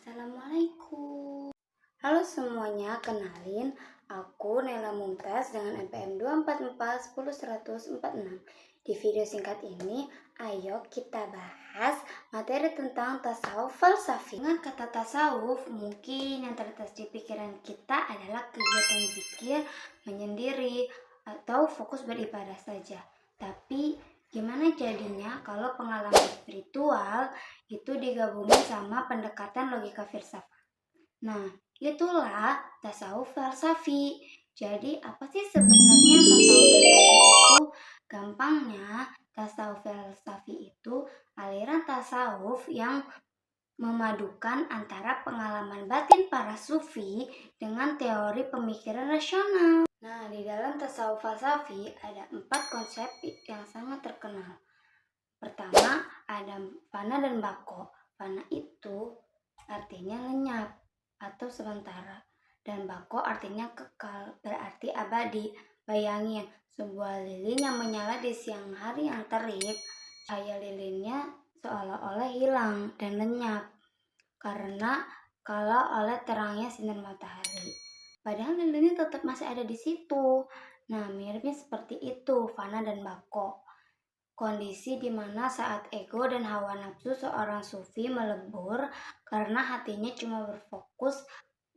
Assalamualaikum. Halo semuanya, kenalin aku Nela Mumtaz dengan NPM 244100146. Di video singkat ini, ayo kita bahas materi tentang tasawuf falsafi. Dengan kata tasawuf, mungkin yang terlintas di pikiran kita adalah kegiatan zikir, menyendiri, atau fokus beribadah saja. Tapi gimana jadinya kalau pengalaman spiritual itu digabungin sama pendekatan logika filsafat? Nah, itulah tasawuf falsafi. Jadi, apa sih sebenarnya tasawuf falsafi itu? Gampangnya, tasawuf falsafi itu aliran tasawuf yang memadukan antara pengalaman batin para sufi dengan teori pemikiran rasional. Nah, di dalam tasawuf falsafi ada 4 konsep yang sangat terkenal. Pertama, ada fana dan bako. Fana itu artinya lenyap atau sementara, dan bako artinya kekal, berarti abadi. Bayangin, sebuah lilin yang menyala di siang hari yang terik, cahaya lilinnya seolah-olah hilang dan lenyap karena kalau oleh terangnya sinar matahari. Padahal lilinnya tetap masih ada di situ. Nah, miripnya seperti itu fana dan bako. Kondisi di mana saat ego dan hawa nafsu seorang sufi melebur karena hatinya cuma berfokus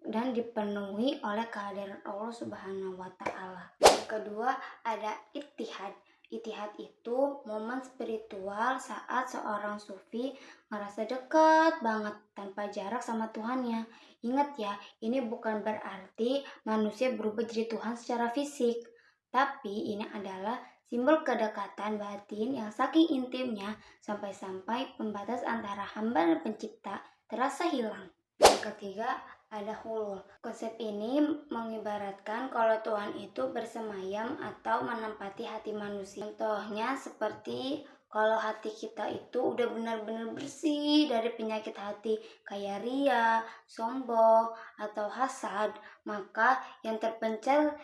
dan dipenuhi oleh kehadiran Allah Subhanahu wa Ta'ala. Kedua, ada ittihad. Ittihad itu momen spiritual saat seorang sufi merasa dekat banget tanpa jarak sama Tuhannya. Ingat ya, ini bukan berarti manusia berubah jadi Tuhan secara fisik, tapi ini adalah simbol kedekatan batin yang saking intimnya sampai-sampai pembatas antara hamba dan pencipta terasa hilang. Yang ketiga, ada hulul. Konsep ini mengibaratkan kalau Tuhan itu bersemayam atau menempati hati manusia. Contohnya seperti kalau hati kita itu udah benar-benar bersih dari penyakit hati kayak ria, sombong, atau hasad, maka yang terpencar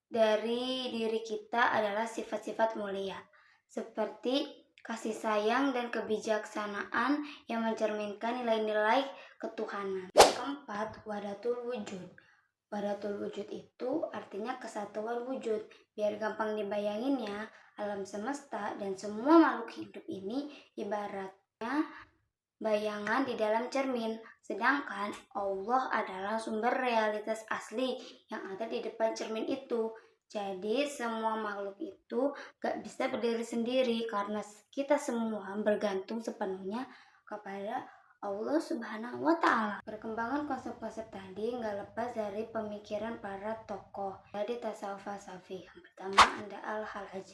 dari diri kita adalah sifat-sifat mulia seperti kasih sayang dan kebijaksanaan yang mencerminkan nilai-nilai ketuhanan. Keempat, wahdatul wujud. Wahdatul wujud itu artinya kesatuan wujud. Biar gampang dibayanginnya, alam semesta dan semua makhluk hidup ini ibaratnya bayangan di dalam cermin, sedangkan Allah adalah sumber realitas asli yang ada di depan cermin itu. Jadi semua makhluk itu gak bisa berdiri sendiri karena kita semua bergantung sepenuhnya kepada Allah Subhanahu wa Ta'ala. Perkembangan konsep-konsep tadi gak lepas dari pemikiran para tokoh dari tasawuf falsafi. Yang pertama ada Al-Hallaj.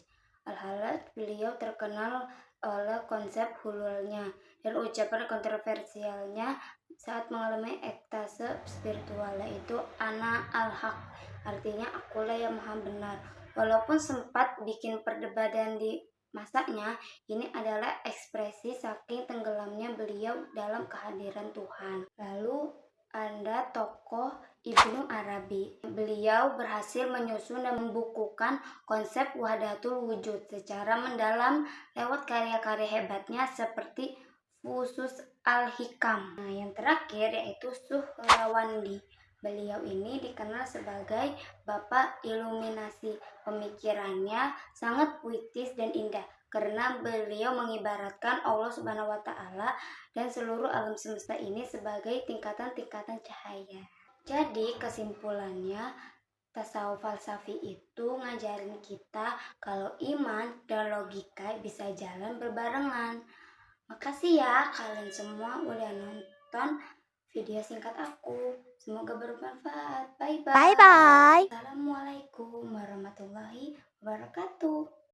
Al-Hallaj beliau terkenal oleh konsep hululnya dan ucapan kontroversialnya saat mengalami ekstase spiritual, yaitu ana al-haq, artinya akulah yang maha benar. Walaupun sempat bikin perdebatan di masanya, ini adalah ekspresi saking tenggelamnya beliau dalam kehadiran Tuhan. Lalu ada tokoh Ibnu Arabi. Beliau berhasil menyusun dan membukukan konsep wahdatul wujud secara mendalam lewat karya-karya hebatnya seperti Fusus al-Hikam. Nah, yang terakhir yaitu Suhrawandi. Beliau ini dikenal sebagai bapak iluminasi. Pemikirannya sangat puitis dan indah karena beliau mengibaratkan Allah Subhanahu wa Ta'ala dan seluruh alam semesta ini sebagai tingkatan-tingkatan cahaya. Jadi kesimpulannya, tasawuf falsafi itu ngajarin kita kalau iman dan logika bisa jalan berbarengan. Makasih ya kalian semua udah nonton video singkat aku. Semoga bermanfaat. Bye bye. Bye bye. Assalamualaikum warahmatullahi wabarakatuh.